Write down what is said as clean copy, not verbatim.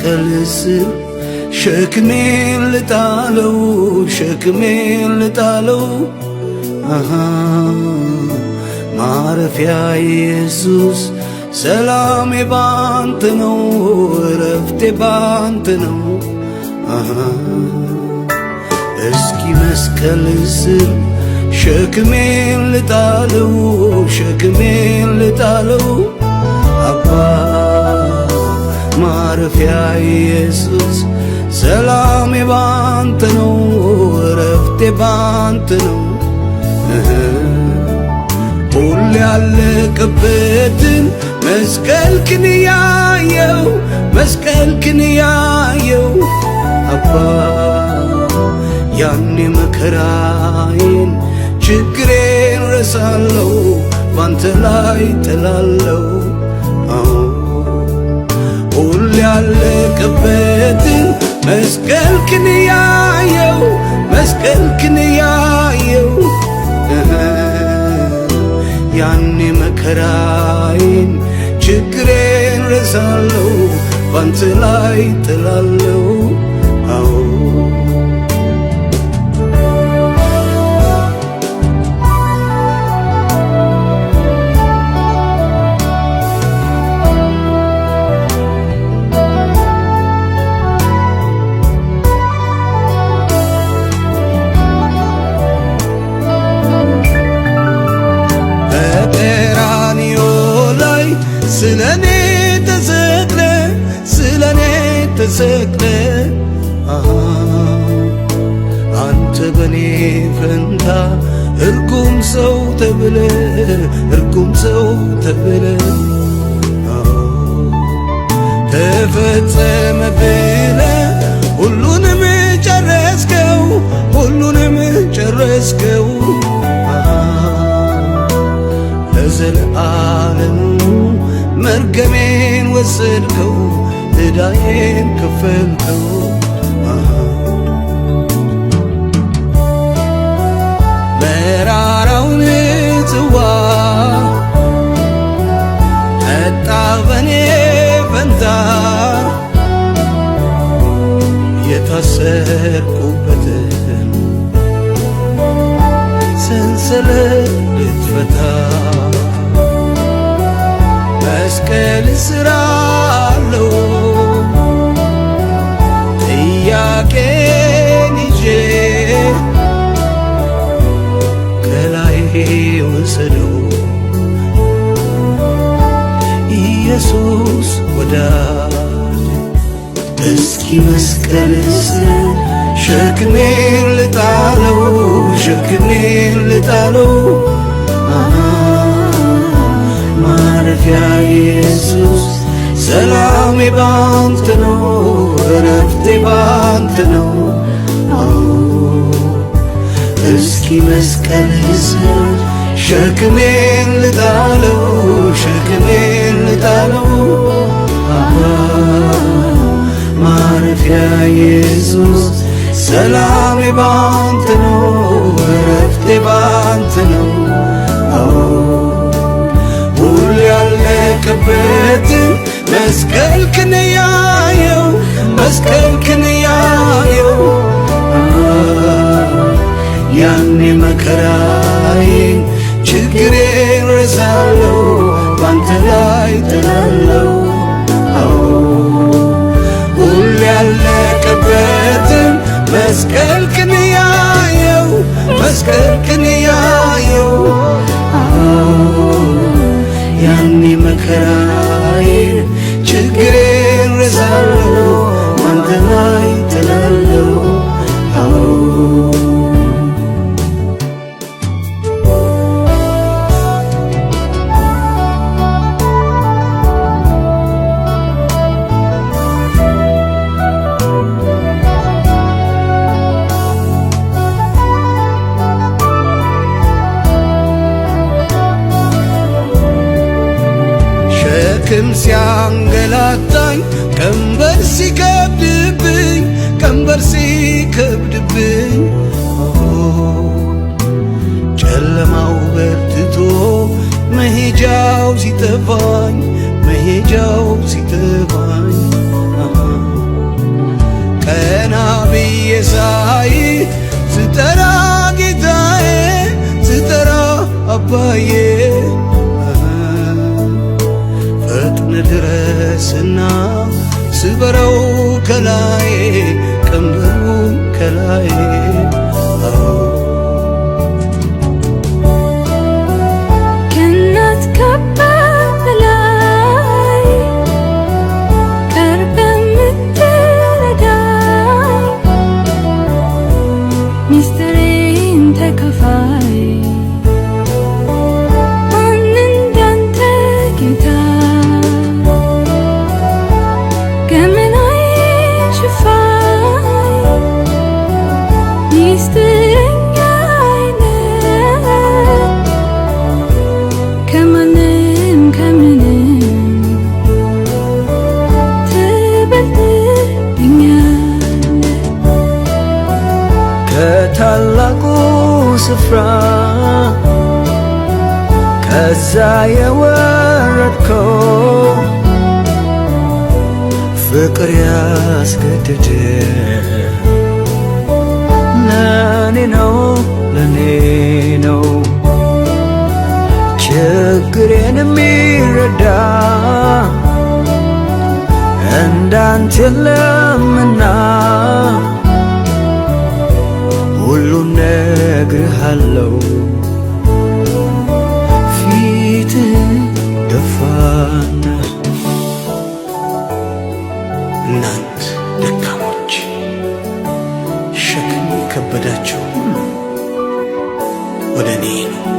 መስቀል ስር ሸክሜን ልጣለው ሸክሜን ልጣለው ማረፊያ ኢየሱስ ሰላሜ ባንተ ነው እረፍቴ ባንተ ነው እስኪ መስቀል ስር ሸክሜን ልጣለው ሸክሜን ልጣለው አባ ማረፊያ ኢየሱስ ሰላሜ ባንተ ነው እረፍቴ ባንተ ነው ሁሌ ያለቀበትን መስቀልክን ያየው መስቀልክን ያየው አባ ያኔ መከራዬን ችግሬን ረሳለው ባንተ ላይ ጥላለው ሁሌ ያለቀበትን መስቀልክን ያየው መስቀልክን ያየው ያኔ መከራዬን ችግሬን ረሳለው ባንተ ላይ ጥላለው ስለኔ ተሰቅለ ስለኔ ተሰቅለ አንተ በኔ ፈንታ እርጉም ሰው ተብለ እርጉም ሰው ተብለ ተፈጸመ ብለ ሁሉንም ጨረስከው ሁሉንም ጨረስከው ለዘለዓለሙ መርገሜን ወሰድከው ዕዳዬን ከፈልከው መራራውን ጽዋ ጠጣ በኔ ፈንታ የታሰርኩበትን ሰንሰለት ልትፈታ መስቀል ስራ አለው ጥያቄን ይዤ ከላይ ወሰደው ኢየሱስ ወዳጅ እስኪ መስቀል ስር ሸክሜን ልጣለው ሸክሜን ልጣለው ማረፊያ ኢየሱስ ሰላሜ ባንተ ነው እረፍቴ ባንተ ነው እስኪ መስቀል ስር ሸክሜን ልጣለው ሸክሜን ልጣለው ማረፊያ ኢየሱስ ሰላሜ ባንተ ነው እረፍቴ ባንተ ነው ያለቀበትን መስቀልክን ያየው መስቀልክን ያየው ያኔ መከራዬን ችግሬን ረሳለው ባንተ ላይ ጥላለው ሁሌ ያለቀበትን መስቀልክን ያየው መስቀልክን ያየው ያኔ መከራዬን ችግሬን ረሳለው ባንተ ላይ ጥላለው ሸክም ሲያንገላታኝ ቀንበር ሲከብድብኝ ቀንበር ሲከብድብኝ ጨለማው በርትቶ መሄጃው ሲጠፋኝ መሄጃው ሲጠፋኝ ድረስና ስበረው ከላይ ቀንበሩ ከላይ ከእናት ከአባት በላይ ቀርበህ የምትረዳኝ ሚስጥሬን ተካፋይ ከታላቁ ስፍራ ከዛ የወረድከው ፍቅር ያስገደደ ለኔ ነው ችግሬን የሚረዳ እንዳንተ የለምና ሁሉን ነግርሃለው ፊት ደፋና እናንት ደካሞች ሸክም የከበዳችሁ ሁሉ ወደ እኔ ነው